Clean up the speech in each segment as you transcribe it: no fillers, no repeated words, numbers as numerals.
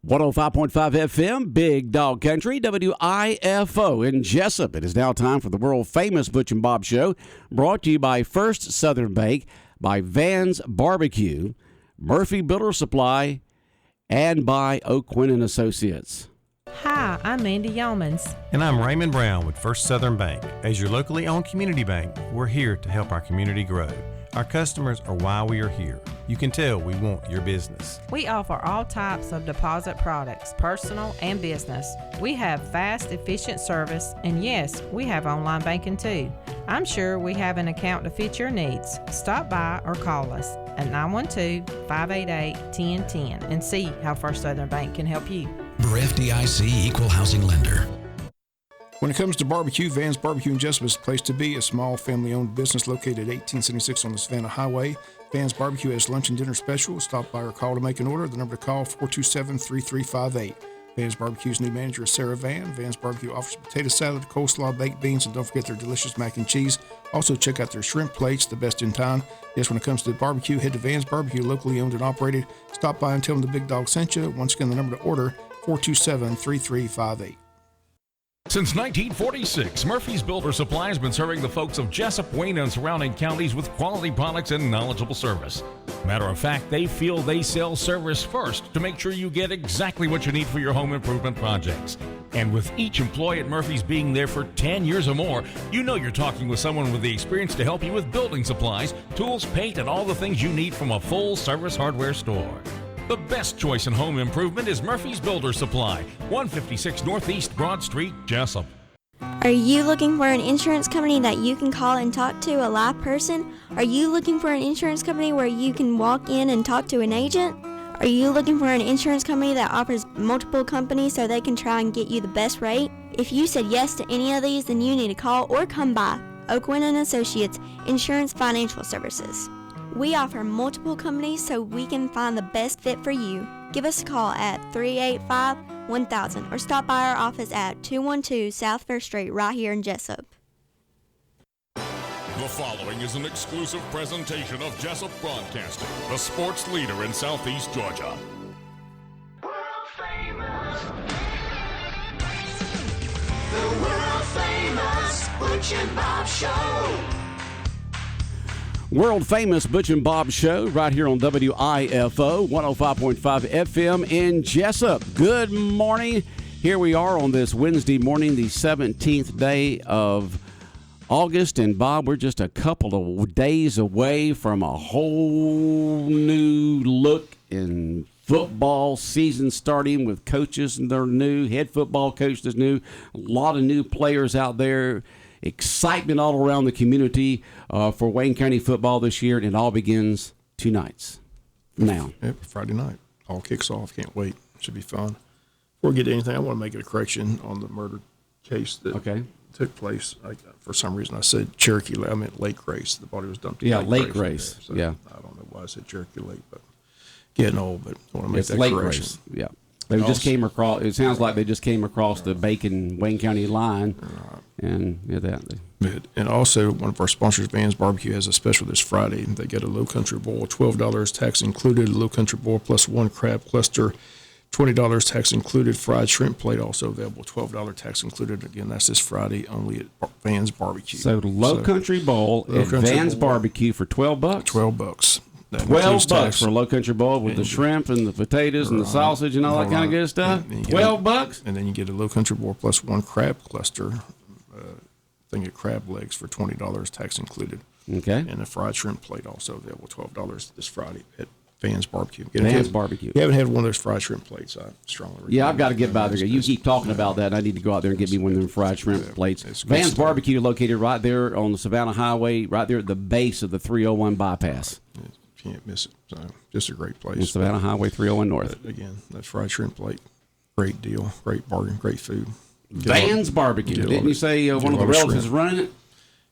105.5 FM, Big Dog Country, WIFO in Jessup. It is now time for the world-famous Butch and Bob Show, brought to you by First Southern Bank, by Van's Barbecue, Murphy Builder Supply, and by O'Quinn & Associates. Hi, I'm Mandy Yeomans. And I'm Raymond Brown with First Southern Bank. As your locally owned community bank, we're here to help our community grow. Our customers are why we are here. You can tell we want your business. We offer all types of deposit products, personal and business. We have fast, efficient service, and yes, we have online banking too. I'm sure we have an account to fit your needs. Stop by or call us at 912-588-1010 and see how First Southern Bank can help you. We're FDIC Equal Housing Lender. When it comes to barbecue, Van's Barbecue in Jessup is the place to be. A small family-owned business located at 1876 on the Savannah Highway. Van's Barbecue has lunch and dinner special. Stop by or call to make an order. The number to call, 427-3358. Van's Barbecue's new manager is Sarah Van. Van's Barbecue offers potato salad, coleslaw, baked beans, and don't forget their delicious mac and cheese. Also, check out their shrimp plates, the best in town. Yes, when it comes to barbecue, head to Van's Barbecue, locally owned and operated. Stop by and tell them the Big Dog sent you. Once again, the number to order, 427-3358. Since 1946, Murphy's Builder Supply has been serving the folks of Jessup, Wayne, and surrounding counties with quality products and knowledgeable service. Matter of fact, they feel they sell service first to make sure you get exactly what you need for your home improvement projects. And with each employee at Murphy's being there for 10 years or more, you know you're talking with someone with the experience to help you with building supplies, tools, paint, and all the things you need from a full-service hardware store. The best choice in home improvement is Murphy's Builder Supply, 156 Northeast Broad Street, Jessup. Are you looking for an insurance company that you can call and talk to a live person? Are you looking for an insurance company where you can walk in and talk to an agent? Are you looking for an insurance company that offers multiple companies so they can try and get you the best rate? If you said yes to any of these, then you need to call or come by O'Quinn & Associates Insurance Financial Services. We offer multiple companies so we can find the best fit for you. Give us a call at 385-1000 or stop by our office at 212 South First Street right here in Jessup. The following is an exclusive presentation of Jessup Broadcasting, the sports leader in Southeast Georgia. World famous. The world famous Butch and Bob Show. World-famous Butch and Bob Show right here on WIFO 105.5 FM in Jessup. Good morning. Here we are on this Wednesday morning, the 17th day of August. And, Bob, we're just a couple of days away from a whole new look in football season starting with coaches, and they're new. Head football coach is new. A lot of new players out there. Excitement all around the community for Wayne County football this year, and it all begins 2 nights now. Yep, Friday night. All kicks off. Can't wait. Should be fun. Before we get to anything, I want to make a correction on the murder case that took place. For some reason, I said Cherokee. I meant Lake Grace. The body was dumped in Lake Grace. So yeah. I don't know why I said Cherokee Lake, but getting old, but I want to make that Lake correction. Grace. Yeah. They just came across. It sounds like they just came across the Bacon Wayne County line, and And also, one of our sponsors, Van's Barbecue, has a special this Friday. They get a Low Country Boil, $12 tax included. Low Country Boil plus 1 crab cluster, $20 tax included. Fried shrimp plate also available, $12 tax included. Again, that's this Friday only at Van's Barbecue. So Low Country Bowl at Van's Barbecue for $12. $12. $12 for a Low Country Bowl with the shrimp and the potatoes and the sausage and all that kind of good stuff. $12, and then you get a Low Country Bowl plus 1 crab cluster, thing of crab legs for $20, tax included. Okay. And a fried shrimp plate also available, $12 this Friday at Van's Barbecue. Van's Barbecue. If you haven't had one of those fried shrimp plates, I strongly recommend. Yeah, I've got to get by there. You keep talking about that. I need to go out there and get me one of them fried shrimp plates. Van's Barbecue located right there on the Savannah Highway, right there at the base of the 301 bypass. Can't miss it. So just a great place. On Savannah Highway 301 North. But again, that fried shrimp plate, great deal, great bargain, great food. Van's Barbecue. Didn't you say one of the relatives is running it?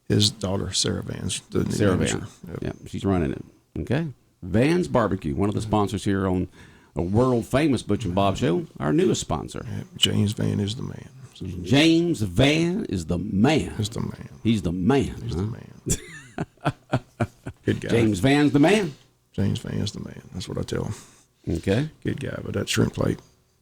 His daughter, Sarah Vans. Sarah Vans. Yep. Yeah, she's running it. Okay. Van's Barbecue, one of the sponsors here on a world-famous Butch and Bob Show, our newest sponsor. Yeah, James Van is the man. James Van is the man. He's the man. He's the man. He's the man. Good guy. James Van's the man. James Van is the man. That's what I tell him. Okay. Good guy. But that shrimp plate,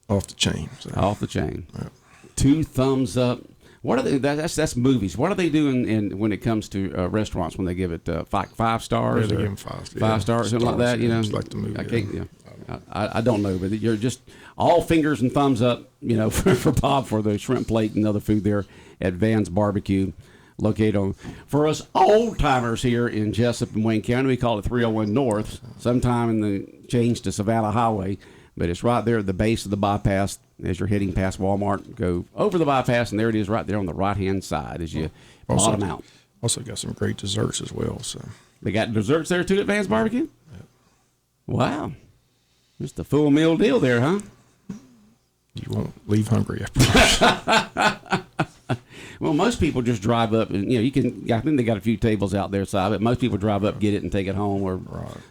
off the chain. So. Off the chain. Yeah. 2 thumbs up. What are they? That's movies. What are they doing when it comes to restaurants when they give it 5 stars? Yeah, they or give them 5 stars. 5 stars, something like that. You know, it's like the movie. I can't. Yeah. I don't know, but you're just all fingers and thumbs up. You know, for Bob for the shrimp plate and other food there at Van's Barbecue, located on for us old timers here in Jessup and Wayne County. We call it 301 North. Sometime in the change to Savannah Highway. But it's right there at the base of the bypass as you're heading past Walmart. Go over the bypass, and there it is right there on the right-hand side as you bottom out. Also got some great desserts as well. So they got desserts there, too, at Van's Barbecue? Yep. Wow. Just a full meal deal there, huh? You won't leave hungry after. Well, most people just drive up, and, you know, I think they got a few tables out there, but most people drive up, get it, and take it home or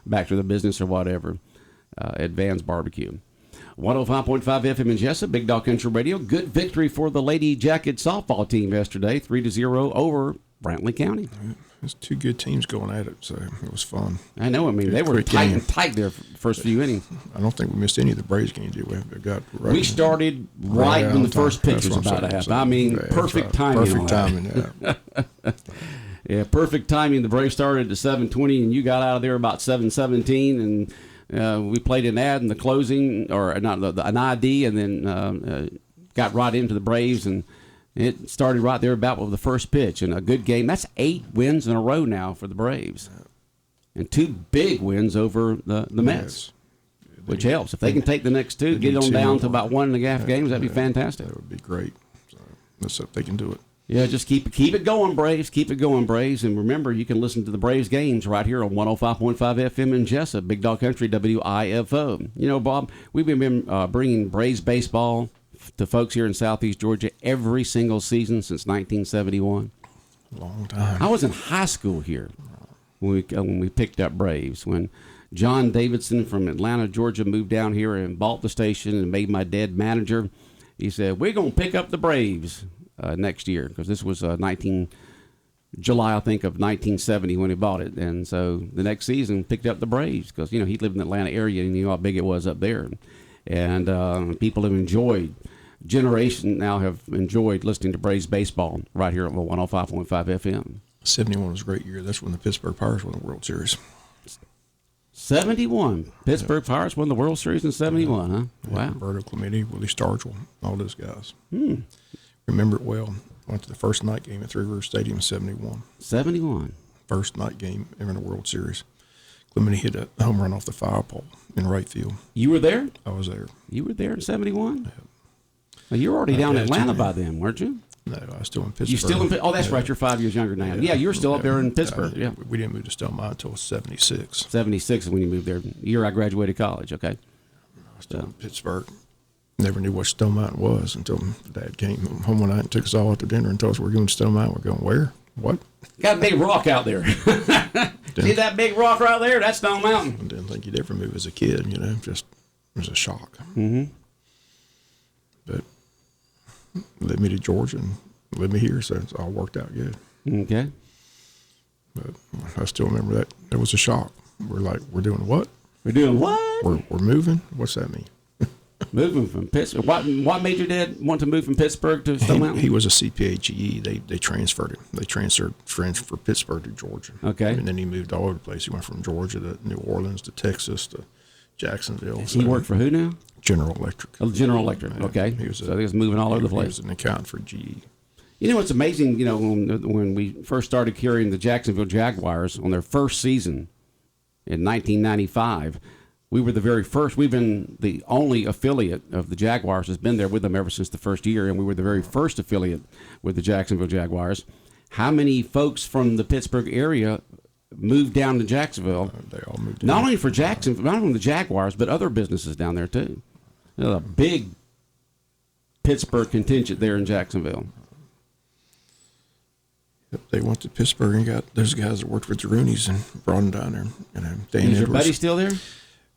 back to the business or whatever. At Van's Barbecue. 105.5 FM in Jessup, Big Dog Country Radio. Good victory for the Lady Jacket softball team yesterday, 3-0 over Brantley County. There's 2 good teams going at it, so it was fun. I know. I mean, they were tight there first few innings. I don't think we missed any of the Braves games, did we? We started right when the first pitch was about to happen. I mean, perfect timing. Perfect timing, yeah. Yeah, perfect timing. The Braves started at 7:20, and you got out of there about 7:17, and we played an ad in the closing, or not an ID, and then got right into the Braves, and it started right there about with the first pitch. And a good game. That's 8 wins in a row now for the Braves, and 2 big wins over the Mets, which helps. If they can take the next 2, get on down to about 1.5 games, that'd be fantastic. That would be great. So let's hope they can do it. Yeah, just keep it going, Braves. Keep it going, Braves. And remember, you can listen to the Braves games right here on 105.5 FM in Jessup, Big Dog Country, WIFO. You know, Bob, we've been bringing Braves baseball to folks here in Southeast Georgia every single season since 1971. Long time. I was in high school here when we picked up Braves. When John Davidson from Atlanta, Georgia, moved down here and bought the station and made my dad manager, he said, "We're going to pick up the Braves next year," because this was July, I think, of 1970 when he bought it. And so the next season picked up the Braves because, you know, he lived in the Atlanta area and he knew how big it was up there. And people have enjoyed, generation now have enjoyed listening to Braves baseball right here on 105.5 FM. 71 was a great year. That's when the Pittsburgh Pirates won the World Series. 71. Pittsburgh Pirates won the World Series in 71, huh? Yeah, Wow. Roberto Clemente, Willie Stargell, all those guys. Remember it well. Went to the first night game at Three River Stadium in 71. 71. First night game ever in the World Series. Clemente hit a home run off the foul pole in right field. You were there? I was there. You were there in 71? Yeah. Well, you were already down in Atlanta by then, weren't you? No, I was still in Pittsburgh. You still in? Oh, that's right. You're 5 years younger now. Yeah, you were still up there in Pittsburgh. Yeah. We didn't move to Stone Mountain until 76. 76 is when you moved there. The year I graduated college. Okay. I was still in Pittsburgh. Never knew what Stone Mountain was until Dad came home one night and took us all out to dinner and told us we're going to Stone Mountain. We're going, where? What? Got a big rock out there. See that big rock right there? That's Stone Mountain. I didn't think you'd ever move as a kid, you know, just it was a shock. Mm-hmm. But led me to Georgia and led me here, so it's all worked out good. Okay. But I still remember that. It was a shock. We're like, we're doing what? We're doing what? We're moving? What's that mean? Moving from Pittsburgh. What made your dad want to move from Pittsburgh to Stone Mountain? He was a CPA at GE. They transferred him. They transferred Pittsburgh to Georgia. Okay. And then he moved all over the place. He went from Georgia to New Orleans to Texas to Jacksonville. He worked for who now? General Electric. Oh, General Electric. Okay. So he was moving all over the place. He was an accountant for GE. You know, it's amazing, you know, when we first started carrying the Jacksonville Jaguars on their first season in 1995, we were the very first. We've been the only affiliate of the Jaguars that's been there with them ever since the first year, and we were the very first affiliate with the Jacksonville Jaguars. How many folks from the Pittsburgh area moved down to Jacksonville? They all moved. Not only for Jacksonville, not only the Jaguars, but other businesses down there too. There's a big Pittsburgh contingent there in Jacksonville. They went to Pittsburgh and got those guys that worked with the Roonies and brought them down there. You know, Dan Is your Edwards. buddy still there?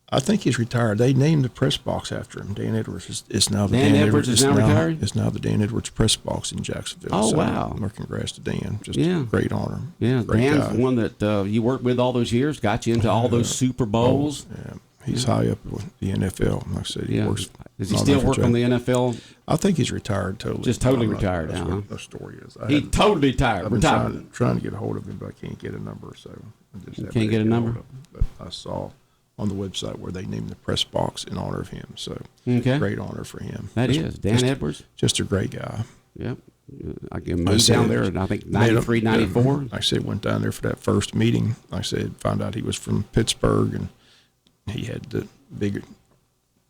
I think he's retired. They named the press box after him. Dan Edwards is now the Dan Edwards is now retired? It's now the Dan Edwards press box in Jacksonville. Oh, so, wow. Congrats to Dan. Just a great honor. Yeah, great Dan's guy. the one that you worked with all those years, got you into all those Super Bowls. Yeah. He's high up with the NFL. Like I said, he works Does he still work on the NFL? I think he's retired totally. Just totally retired now, huh? The story is. He totally retired. I've been trying to get a hold of him, but I can't get a number. So I just can't get a number? But I saw on the website where they named the press box in honor of him. So great honor for him. That is Dan Edwards. Just a great guy. Yep. I moved down there in, I think, 93, 94. Like I said, went down there for that first meeting. Like I said, found out he was from Pittsburgh, and he had the big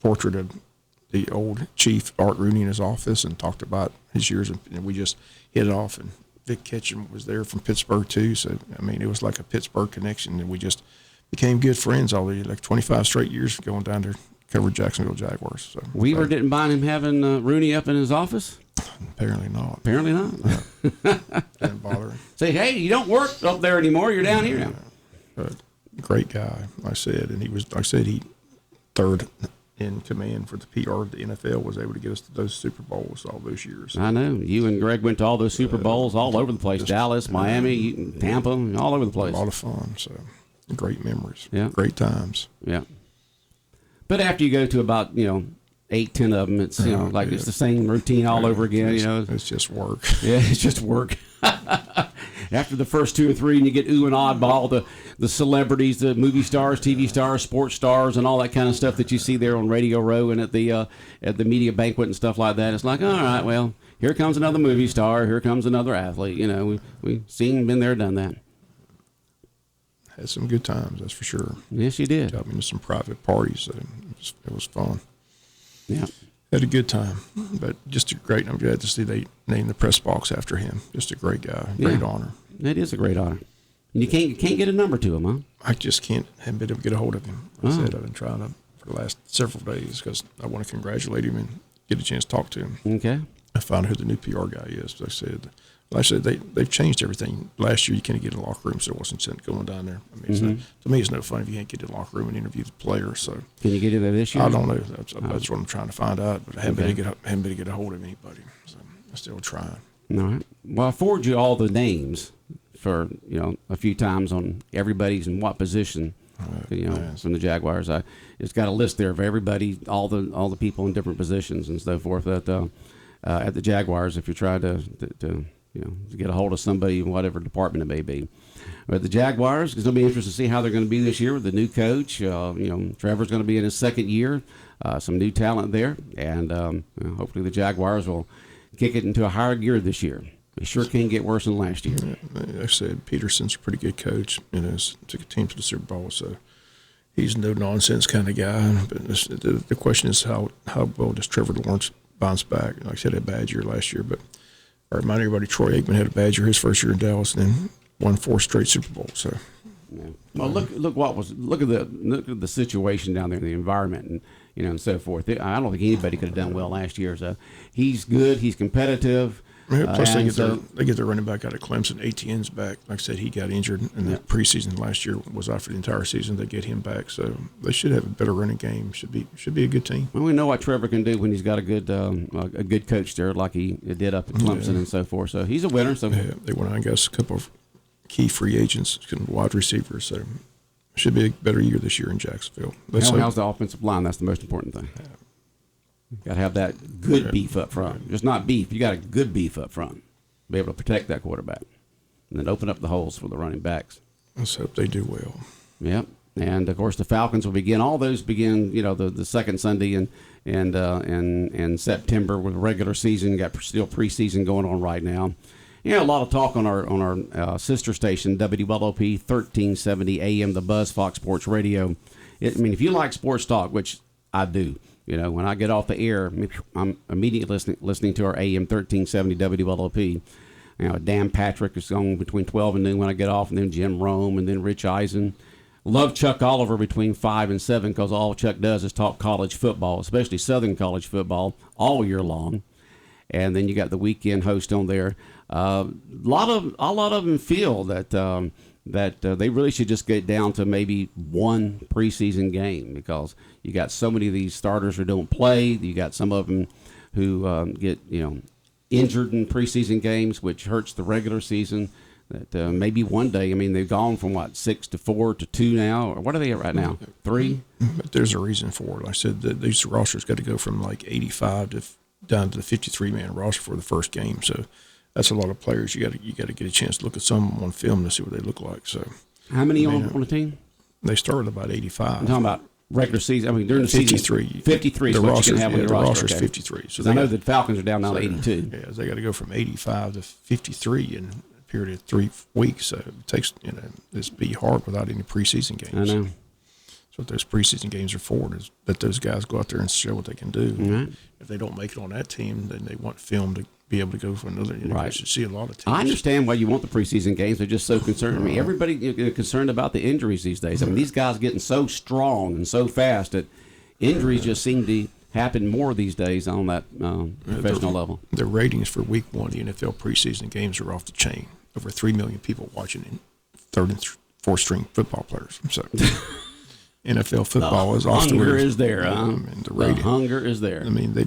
portrait of the old chief, Art Rooney, in his office, and talked about his years. And we just hit it off, and Vic Ketchum was there from Pittsburgh, too. So, I mean, it was like a Pittsburgh connection, and we just became good friends all the like 25 straight years going down there, cover Jacksonville Jaguars. So Weaver didn't mind him having Rooney up in his office? Apparently not. Apparently not. Didn't bother him. Say, hey, you don't work up there anymore. You're down here now. But great guy, like I said, and he was, like I said, he third in command for the PR of the NFL, was able to get us to those Super Bowls all those years. I know. You and Greg went to all those Super Bowls all over the place. Dallas, Miami, Tampa, all over the place. A lot of fun. So great memories. Yeah. Great times. Yeah. But after you go to about, 8, 10 of them, it's, like it's the same routine all over again, It's just work. Yeah, it's just work. After the first 2 or 3, and you get ooh and oddball, the celebrities, the movie stars, TV stars, sports stars, and all that kind of stuff that you see there on Radio Row and at the media banquet and stuff like that. It's like, all right, well, here comes another movie star, here comes another athlete. We've seen, been there, done that. Had some good times, that's for sure. Yes, you did. Got me to some private parties. It was fun. Yeah. Had a good time, but just a great. I'm glad to see they named the press box after him. Just a great guy, great honor. It is a great honor. And you can't get a number to him, huh? I just haven't been able to get a hold of him. Like I said, I've been trying for the last several days because I want to congratulate him and get a chance to talk to him. Okay. I found out who the new PR guy is. Like I said, they've changed everything. Last year, you couldn't get in the locker room, so it wasn't going down there. I mean, to me, it's no fun if you can't get in the locker room and interview the players. So can you get in there this year? I don't know. That's what I'm trying to find out. But I haven't been to get a hold of anybody. So I'm still trying. All right. Well, I forwarded you all the names for a few times on everybody's in what position. From the Jaguars, it's got a list there of everybody, all the people in different positions and so forth at the Jaguars. If you're trying to get a hold of somebody in whatever department it may be. But the Jaguars, it's going to be interesting to see how they're going to be this year with the new coach. Trevor's going to be in his second year, some new talent there, and hopefully the Jaguars will kick it into a higher gear this year. It sure can't get worse than last year. Like I said, Peterson's a pretty good coach. Took a team to the Super Bowl, so he's a no-nonsense kind of guy. But the question is how well does Trevor Lawrence bounce back? Like I said, he had a bad year last year, but I remind everybody Troy Aikman had a bad year his first year in Dallas, and then won 4 straight Super Bowls. So, well, look at the situation down there, the environment, and so forth. I don't think anybody could have done well last year. So he's good. He's competitive. Plus, they get their running back out of Clemson. ATN's back. Like I said, he got injured in the preseason last year. Was out for the entire season. They get him back, so they should have a better running game. Should be a good team. Well, we know what Trevor can do when he's got a good coach there, like he did up at Clemson and so forth. So he's a winner. So they went out and got a couple of key free agents, wide receivers. So it should be a better year this year in Jacksonville. How's the offensive line? That's the most important thing. Yeah. Got to have that good beef up front. Just not beef. You got a good beef up front. Be able to protect that quarterback. And then open up the holes for the running backs. Let's hope they do well. Yep. And, of course, the Falcons will begin. All those begin, the second Sunday in September with regular season. Got still preseason going on right now. A lot of talk on our sister station, WLOP 1370 AM, The Buzz, Fox Sports Radio. If you like sports talk, which I do, when I get off the air, I'm immediately listening to our AM 1370 WLOP. Dan Patrick is on between 12 and noon when I get off, and then Jim Rome, and then Rich Eisen. Love Chuck Oliver between 5 and 7 because all Chuck does is talk college football, especially Southern college football, all year long. And then you got the weekend host on there. A lot of them feel that they really should just get down to maybe one preseason game because you got so many of these starters who don't play. You got some of them who get injured in preseason games, which hurts the regular season. that maybe one day. I mean, they've gone from 6 to 4 to 2 now. Or what are they at right now? 3. But there's a reason for it. Like I said, these rosters got to go from 85 to down to the 53-man roster for the first game. So that's a lot of players. You got to get a chance to look at some on film to see what they look like. So how many on a team? They started about 85. I'm talking about regular season. I mean, during the 53. season, 53 is what you can have on your roster. The roster's 53. So I know the Falcons are down now to 82. Yeah, they got to go from 85 to 53 in a period of 3 weeks. So it takes, it's be hard without any preseason games. I know. So what those preseason games are for is that those guys go out there and show what they can do. Right. If they don't make it on that team, then they want film to be able to go for another. Right. You see a lot of teams. I understand why you want the preseason games. They're just so concerned. I mean, everybody concerned about the injuries these days. I mean, these guys are getting so strong and so fast that injuries just seem to happen more these days on that professional level. The ratings for week 1 of the NFL preseason games are off the chain. Over 3 million people watching in 3rd and 4th string football players. So NFL football is off the hunger is there. The hunger is there. I mean, they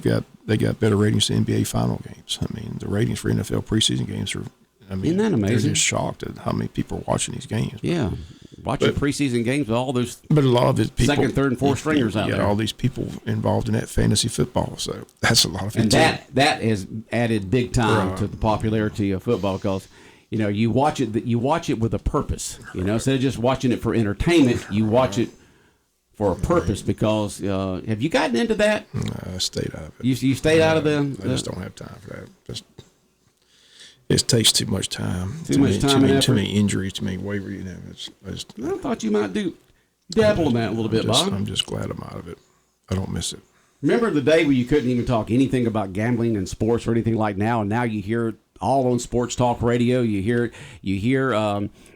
got better ratings than NBA final games. I mean, the ratings for NFL preseason games are. I mean, isn't that amazing? They're just shocked at how many people are watching these games. Yeah, watching preseason games with all those. But a lot of it, people, 2nd, 3rd, and 4th stringers out there. All these people involved in that fantasy football. So that's a lot of. And that has added big time to the popularity of football because. You watch it with a purpose. Instead of just watching it for entertainment, you watch it for a purpose. Because have you gotten into that? I stayed out of it. You stayed out of the. I just don't have time for that. It takes too much time. Too much time and effort. Too many injuries. Too many waiver. I thought you might dabble in that a little bit, Bob. I'm just glad I'm out of it. I don't miss it. Remember the day where you couldn't even talk anything about gambling and sports or anything like now, and now you hear it all on sports talk radio. You hear.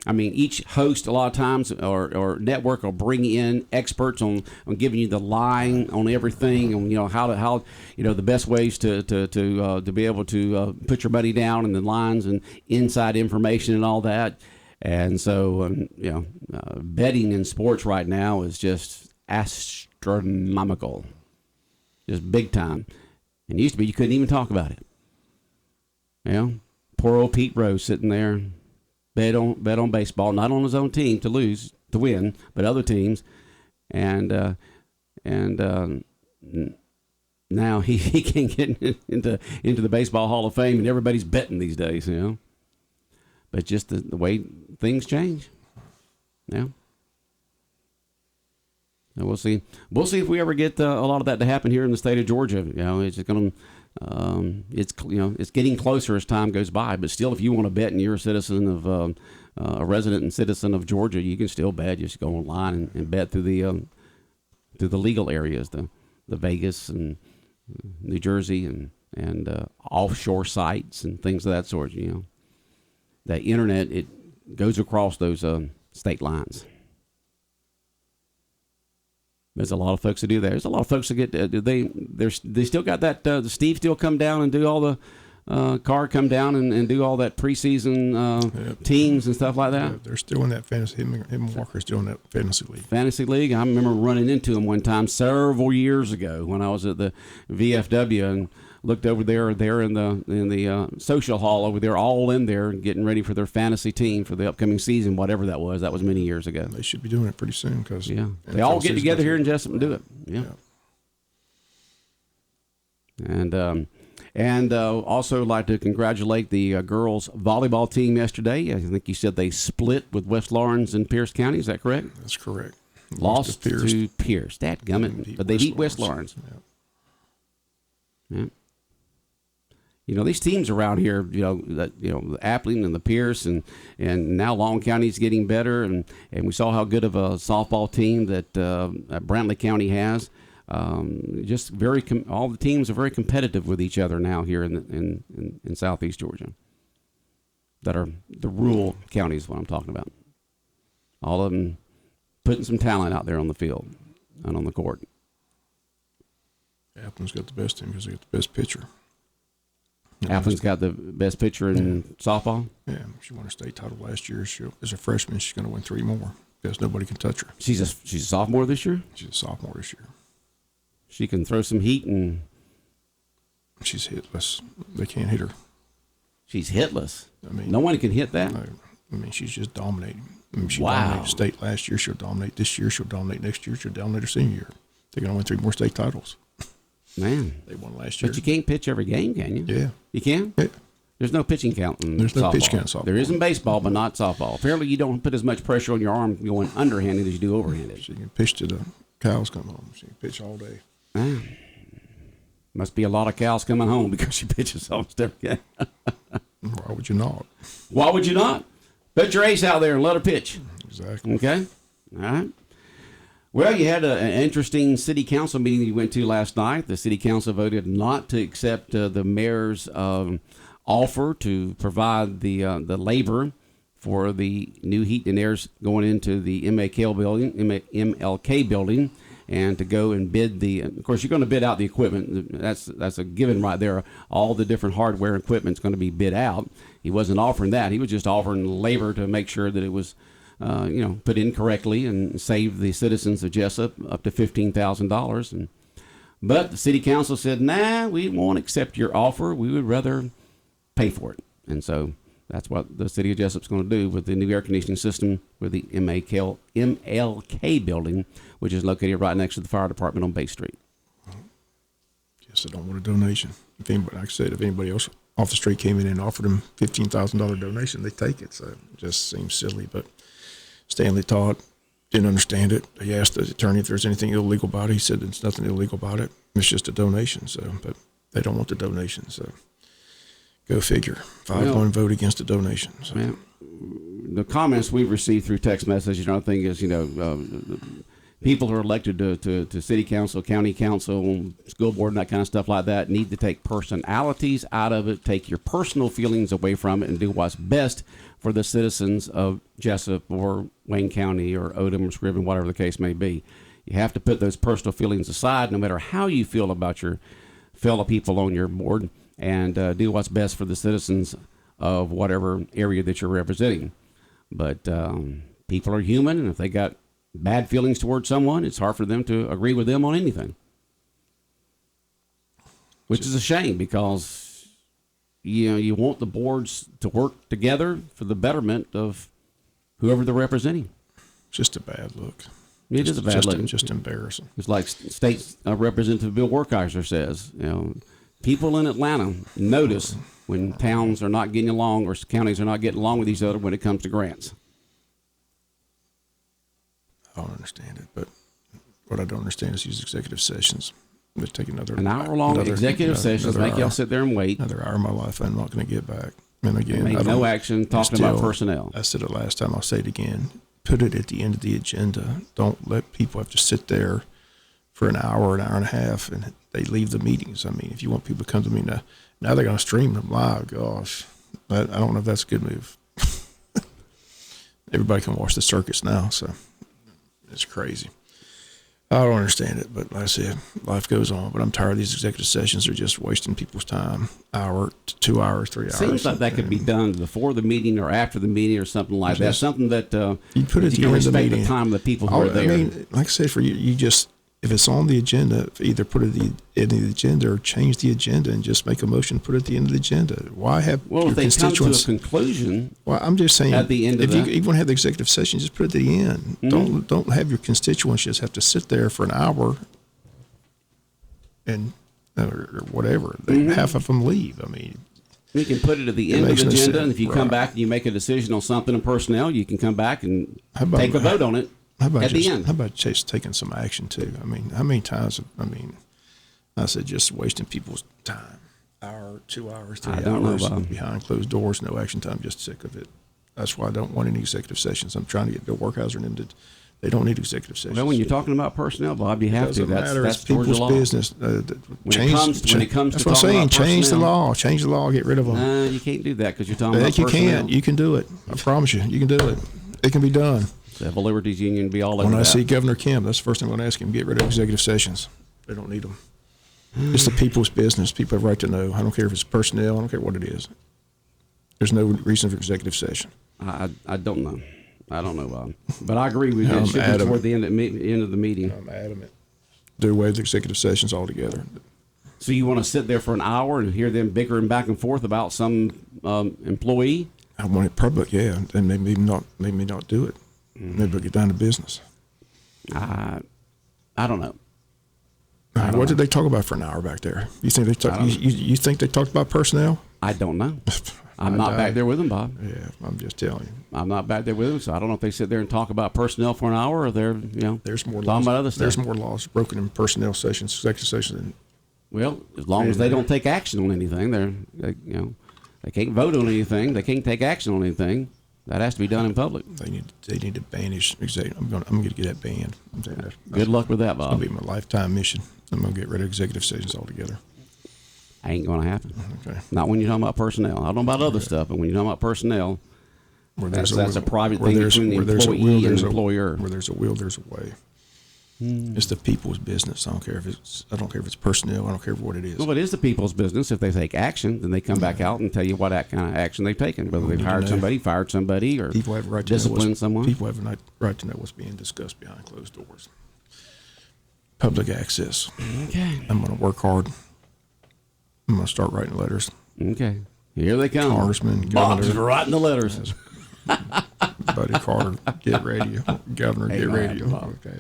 Each host a lot of times or network will bring in experts on giving you the line on everything, and how the best ways to be able to put your money down and the lines and inside information and all that. And so betting in sports right now is just astronomical, just big time. And it used to be you couldn't even talk about it. Poor old Pete Rose sitting there, bet on baseball, not on his own team to win, but other teams, and now he can get into the Baseball Hall of Fame, and everybody's betting these days, But just the way things change, So we'll see. We'll see if we ever get a lot of that to happen here in the state of Georgia. It's just going to. It's getting closer as time goes by, but still, if you want to bet and you're a citizen of a resident and citizen of Georgia, you can still bet. Just go online and bet through the legal areas, the Vegas and New Jersey and offshore sites and things of that sort. The internet, it goes across those state lines. There's a lot of folks that do that. There's a lot of folks that get they still got that. Steve still come down and do all the Carr come down and do all that preseason teams and stuff like that. Yeah, they're still in that fantasy. Him and Walker's still in that fantasy league. Fantasy league. I remember running into him one time several years ago when I was at the VFW and looked over there in the social hall over there, all in there getting ready for their fantasy team for the upcoming season, whatever that was. That was many years ago. They should be doing it pretty soon because they all get together here in Jessup and do it. Yeah. And also like to congratulate the girls volleyball team yesterday. I think you said they split with West Lawrence and Pierce County. Is that correct? That's correct. Lost to Pierce. Dadgummit. But they beat West Lawrence. Yeah. These teams around here, the Appling and the Pierce and now Long County's getting better. And we saw how good of a softball team that Brantley County has. Just all the teams are very competitive with each other now here in Southeast Georgia. That are the rural counties, what I'm talking about. All of them putting some talent out there on the field and on the court. Applin's got the best team because they got the best pitcher. Applin's got the best pitcher in softball? Yeah, she won a state title last year. As a freshman, she's going to win 3 more because nobody can touch her. She's a sophomore this year? She's a sophomore this year. She can throw some heat and... She's hitless. They can't hit her. She's hitless? No one can hit that? No. I mean, she's just dominating. I mean, she Wow. dominated state last year. She'll dominate this year. She'll dominate next year. She'll dominate her senior year. They're going to win 3 more state titles. Man. They won last year. But you can't pitch every game, can you? Yeah. You can? Yeah. There's no pitching count in There's no softball. pitch count in softball. There is in baseball, but not softball. Apparently, you don't put as much pressure on your arm going underhanded as you do overhanded. She can pitch to the cows come home. She can pitch all day. Man. Must be a lot of cows coming home because she pitches almost every game. Why would you not? Why would you not? Put your ace out there and let her pitch. Exactly. Okay? All right. Well, you had an interesting city council meeting that you went to last night. The city council voted not to accept the mayor's offer to provide the labor for the new heat and airs going into the MLK building, and to go and bid of course, you're going to bid out the equipment. That's a given right there. All the different hardware and equipment is going to be bid out. He wasn't offering that. He was just offering labor to make sure that it was put in correctly and save the citizens of Jessup up to $15,000. But the city council said, nah, we won't accept your offer. We would rather pay for it. And so that's what the city of Jessup's going to do with the new air conditioning system with the MLK building, which is located right next to the fire department on Bay Street. Guess I don't want a donation. If anybody, like I said, if anybody else off the street came in and offered them $15,000 donation, they take it. So it just seems silly. But Stanley Todd didn't understand it. He asked the attorney if there's anything illegal about it. He said there's nothing illegal about it. It's just a donation. So, but they don't want the donation. So go figure. 5-1 vote against the donation. So. Man, the comments we've received through text message, I think is, people who are elected to city council, county council, school board, and that kind of stuff like that need to take personalities out of it, take your personal feelings away from it, and do what's best for the citizens of Jessup or Wayne County or Odom or Scriven, whatever the case may be. You have to put those personal feelings aside, no matter how you feel about your fellow people on your board, and do what's best for the citizens of whatever area that you're representing. But people are human, and if they got bad feelings towards someone, it's hard for them to agree with them on anything. Which is a shame, because you want the boards to work together for the betterment of whoever they're representing. Just a bad look. It is a bad look. Just embarrassing. It's like State Representative Bill Werkheiser says, people in Atlanta notice when towns are not getting along or counties are not getting along with each other when it comes to grants. I don't understand it, but what I don't understand is these executive sessions. They take an hour-long executive sessions, make y'all sit there and wait. Another hour of my life I'm not going to get back. And again, make no action talking about personnel. I said it last time, I'll say it again. Put it at the end of the agenda. Don't let people have to sit there for an hour and a half, and they leave the meetings. I mean, if you want people to come to me now they're going to stream them live. Gosh, I don't know if that's a good move. Everybody can watch the circus now, so it's crazy. I don't understand it, but like I said, life goes on. But I'm tired of these executive sessions. They're just wasting people's time. Hour, 2 hours, 3 hours. Seems like that could be done before the meeting or after the meeting or something like that. Something that you put it you can respect the time of the people who are there. I mean, like I said, for you just, if it's on the agenda, either put it in the agenda or change the agenda and just make a motion to put it at the end of the agenda. Why have your if they constituents come to a conclusion? Well, I'm just saying at the end of if you want to have the executive session, just put it at the end. Mm-hmm. Don't have your constituents just have to sit there for an hour and or whatever. Half of them leave. I mean, you can put it at the end of the agenda, and if you come back and you make a decision on something in personnel, you can come back and take a vote on it. The end. How about just taking some action too? I mean, how many times? I said just wasting people's time. Hour, 2 hours, 3 hours behind closed doors, no action time. Just sick of it. That's why I don't want any executive sessions. I'm trying to get Bill Werkheiser and them they don't need executive sessions. Well, when you're talking about personnel, Bob, you have to. That's people's business. When it comes that's to what I'm saying. Change the law. Change the law. Get rid of them. No, you can't do that because you're talking about personnel. You can. You can do it. I promise you. You can do it. It can be done. Civil Liberties Union be all over When that. I see Governor Kim, that's the first thing I'm going to ask him, get rid of executive sessions. They don't need them. It's the people's business. People have a right to know. I don't care if it's personnel. I don't care what it is. There's no reason for executive session. I don't know. I don't know, Bob. But I agree with you. It should be toward the end of the meeting. I'm adamant. Do away with executive sessions altogether. So you want to sit there for an hour and hear them bickering back and forth about some employee? I want it public, yeah, and maybe not do it. Maybe we'll get down to business. I don't know. What did they talk about for an hour back there? You think you think they talked about personnel? I don't know. I'm not back there with them, Bob. Yeah, I'm just telling you. I'm not back there with them, so I don't know if they sit there and talk about personnel for an hour or they're, there's more talking laws, about other stuff. There's more laws broken in personnel sessions, executive sessions. Well, as long as they don't take action on anything, they can't vote on anything. They can't take action on anything. That has to be done in public. They need to banish executive. I'm going to get that banned. Good luck with that, Bob. It's going to be my lifetime mission. I'm going to get rid of executive sessions altogether. Ain't going to happen. Okay. Not when you're talking about personnel. I don't know about other stuff, but when you're talking about personnel, that's a private thing between the employee and the employer. Where there's a will, there's a way. It's the people's business. I don't care if it's personnel. I don't care what it is. Well, it is the people's business. If they take action, then they come back out and tell you what kind of action they've taken, whether they've hired somebody, fired somebody, or disciplined someone. People have a right to know what's being discussed behind closed doors. Public access. Okay. I'm going to work hard. I'm going to start writing letters. Okay. Here they come. Congressman, Bob's Governor. writing the letters. Buddy Carter, get ready. Governor, get ready. Okay.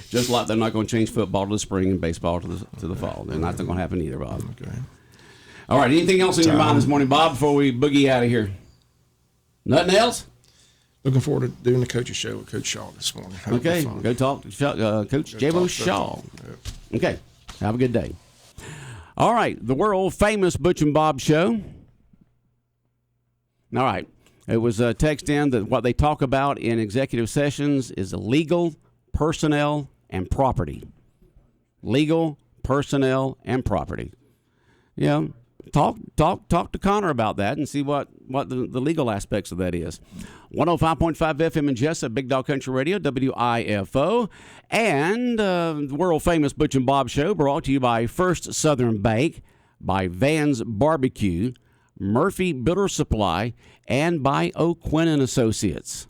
Just like they're not going to change football to the spring and baseball to the fall. They're not going to happen either, Bob. Okay. All right. Anything else in your mind this morning, Bob, before we boogie out of here? Nothing else? Looking forward to doing the coach's show with Coach Shaw this morning. Okay. Go talk to Coach J-Bo Shaw. Yep. Okay. Have a good day. All right. The world famous Butch and Bob Show. All right. It was a text in that what they talk about in executive sessions is legal, personnel, and property. Legal, personnel, and property. Talk to Connor about that and see what the legal aspects of that is. 105.5 FM in Jessup, Big Dog Country Radio, WIFO, and the world famous Butch and Bob Show, brought to you by First Southern Bank, by Van's Barbecue, Murphy Builder Supply, and by O'Quinn and Associates.